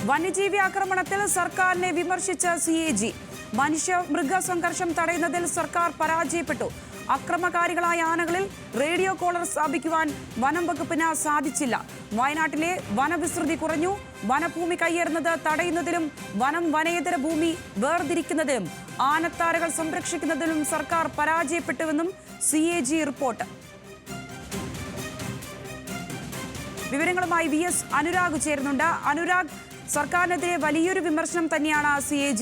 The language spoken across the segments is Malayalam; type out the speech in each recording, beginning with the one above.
വന്യജീവി ആക്രമണത്തിൽ സർക്കാരിനെ വിമർശിച്ച CAG. മനുഷ്യ മൃഗ സംഘർഷം തടയുന്നതിൽ സർക്കാർ പരാജയപ്പെട്ടു. അക്രമകാരികളായ ആനകളിൽ റേഡിയോ കോളർ സ്ഥാപിക്കുവാൻ വനം വകുപ്പിന് സാധിച്ചില്ല. വയനാട്ടിലെ വനവിസ്തൃതി കുറഞ്ഞു. വനഭൂമി കയ്യേറുന്നത് തടയുന്നതിലും വനം വനേതര ഭൂമി വേർതിരിക്കുന്നതിലും ആനത്താരകൾ സംരക്ഷിക്കുന്നതിലും സർക്കാർ പരാജയപ്പെട്ടുവെന്നും CAG റിപ്പോർട്ട്. വിവരങ്ങളുമായി VS അനുരാഗ് ചേരുന്നുണ്ട്. അനുരാഗ്, സർക്കാരിനെതിരെ വലിയൊരു വിമർശനം തന്നെയാണ് CAG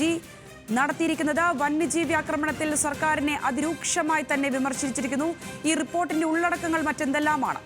നടത്തിയിരിക്കുന്നത്. വന്യജീവി ആക്രമണത്തിൽ സർക്കാരിനെ അതിരൂക്ഷമായി തന്നെ വിമർശിച്ചിരിക്കുന്നു. ഈ റിപ്പോർട്ടിന്റെ ഉള്ളടക്കങ്ങൾ മറ്റെന്തെല്ലാമാണ്?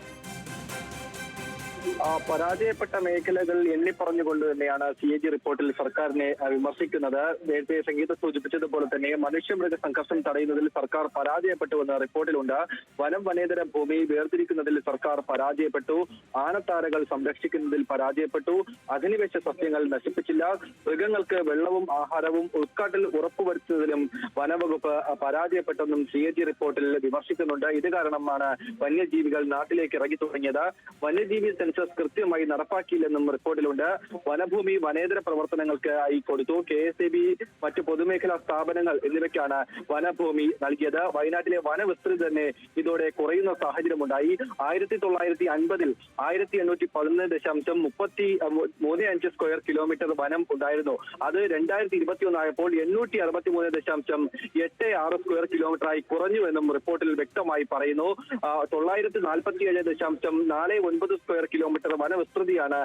പരാജയപ്പെട്ട മേഖലകൾ എണ്ണിപ്പറഞ്ഞുകൊണ്ട് തന്നെയാണ് CAG റിപ്പോർട്ടിൽ സർക്കാരിനെ വിമർശിക്കുന്നത്. നേരത്തെ സംഗീത സൂചിപ്പിച്ചതുപോലെ തന്നെ മനുഷ്യമൃഗ സംഘർഷം തടയുന്നതിൽ സർക്കാർ പരാജയപ്പെട്ടുവെന്ന് റിപ്പോർട്ടിലുണ്ട്. വനം വനേതര ഭൂമി വേർതിരിക്കുന്നതിൽ സർക്കാർ പരാജയപ്പെട്ടു. ആനത്താരകൾ സംരക്ഷിക്കുന്നതിൽ പരാജയപ്പെട്ടു. അധിനിവേശ സസ്യങ്ങൾ നശിപ്പിച്ചില്ല. മൃഗങ്ങൾക്ക് വെള്ളവും ആഹാരവും ഉൾക്കാട്ടിൽ ഉറപ്പുവരുത്തുന്നതിലും വനവകുപ്പ് പരാജയപ്പെട്ടെന്നും CAG റിപ്പോർട്ടിൽ വിമർശിക്കുന്നുണ്ട്. ഇത് കാരണമാണ് വന്യജീവികൾ നാട്ടിലേക്ക് ഇറങ്ങി തുടങ്ങിയത്. വന്യജീവി സെൻസസ് കൃത്യമായി നടപ്പാക്കിയില്ലെന്നും റിപ്പോർട്ടിലുണ്ട്. വനഭൂമി വനേതര പ്രവർത്തനങ്ങൾക്ക് ആയി കൊടുത്തു. KSAB, മറ്റ് പൊതുമേഖലാ സ്ഥാപനങ്ങൾ എന്നിവയ്ക്കാണ് വനഭൂമി നൽകിയത്. വയനാട്ടിലെ വനവിസ്തൃതി തന്നെ ഇതോടെ കുറയുന്ന സാഹചര്യമുണ്ടായി. 1950-ൽ 1811.35 സ്ക്വയർ കിലോമീറ്റർ വനം ഉണ്ടായിരുന്നു. അത് 2021 ആയപ്പോൾ 863.86 സ്ക്വയർ കിലോമീറ്ററായി കുറഞ്ഞുവെന്നും റിപ്പോർട്ടിൽ വ്യക്തമായി പറയുന്നു. 947.49 സ്ക്വയർ കിലോമീറ്റർ വനവിസ്തൃതിയാണ്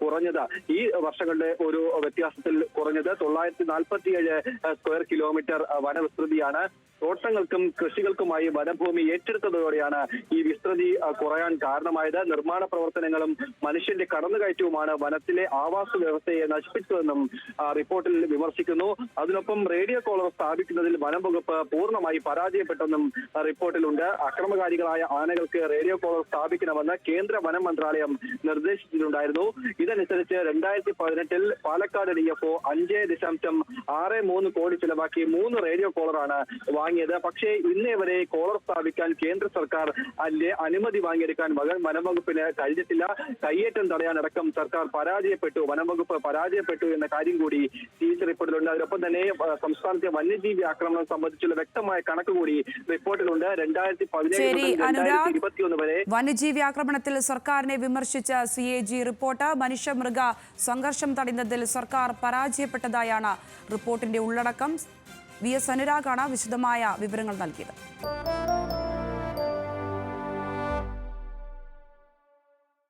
കുറഞ്ഞത്. ഈ വർഷങ്ങളുടെ ഒരു വ്യത്യാസത്തിൽ കുറഞ്ഞത് 947 സ്ക്വയർ കിലോമീറ്റർ വനവിസ്തൃതിയാണ്. തോട്ടങ്ങൾക്കും കൃഷികൾക്കുമായി വനഭൂമി ഏറ്റെടുത്തതോടെയാണ് ഈ വിസ്തൃതി കുറയാൻ കാരണമായത്. നിർമ്മാണ പ്രവർത്തനങ്ങളും മനുഷ്യന്റെ കടന്നുകയറ്റവുമാണ് വനത്തിലെ ആവാസ വ്യവസ്ഥയെ നശിപ്പിച്ചതെന്നും റിപ്പോർട്ടിൽ വിമർശിക്കുന്നു. അതിനൊപ്പം റേഡിയോ കോളർ സ്ഥാപിക്കുന്നതിൽ വനം വകുപ്പ് പൂർണ്ണമായി പരാജയപ്പെട്ടെന്നും റിപ്പോർട്ടിലുണ്ട്. അക്രമകാരികളായ ആനകൾക്ക് റേഡിയോ കോളർ സ്ഥാപിക്കണമെന്ന് കേന്ദ്ര വനം മന്ത്രാലയം നിർദ്ദേശിച്ചിട്ടുണ്ടായിരുന്നു. ഇതനുസരിച്ച് 2018-ൽ പാലക്കാട് DFO 5.63 കോടി ചെലവാക്കി 3 റേഡിയോ കോളറാണ് വാങ്ങിയത്. പക്ഷേ ഇന്നേ വരെ കോളർ സ്ഥാപിക്കാൻ കേന്ദ്ര സർക്കാർ അനുമതി വാങ്ങിയെടുക്കാൻ വനംവകുപ്പിന് കഴിഞ്ഞിട്ടില്ല. കയ്യേറ്റം തടയാനടക്കം സർക്കാർ പരാജയപ്പെട്ടു, വനംവകുപ്പ് പരാജയപ്പെട്ടു എന്ന കാര്യം കൂടി CAG റിപ്പോർട്ടിലുണ്ട്. അതിനൊപ്പം തന്നെ സംസ്ഥാനത്തെ വന്യജീവി ആക്രമണം സംബന്ധിച്ചുള്ള വ്യക്തമായ കണക്ക് കൂടി റിപ്പോർട്ടിലുണ്ട്. 2017-2021 വരെ വന്യജീവി ആക്രമണത്തിൽ സർക്കാരിനെ വിമർശിച്ച CAG റിപ്പോർട്ട്. മനുഷ്യമൃഗ സംഘർഷം തടയുന്നതിൽ സർക്കാർ പരാജയപ്പെട്ടതായാണ് റിപ്പോർട്ടിന്റെ ഉള്ളടക്കം. VS അനുരാഗാണ് വിശദമായ വിവരങ്ങൾ നൽകിയത്.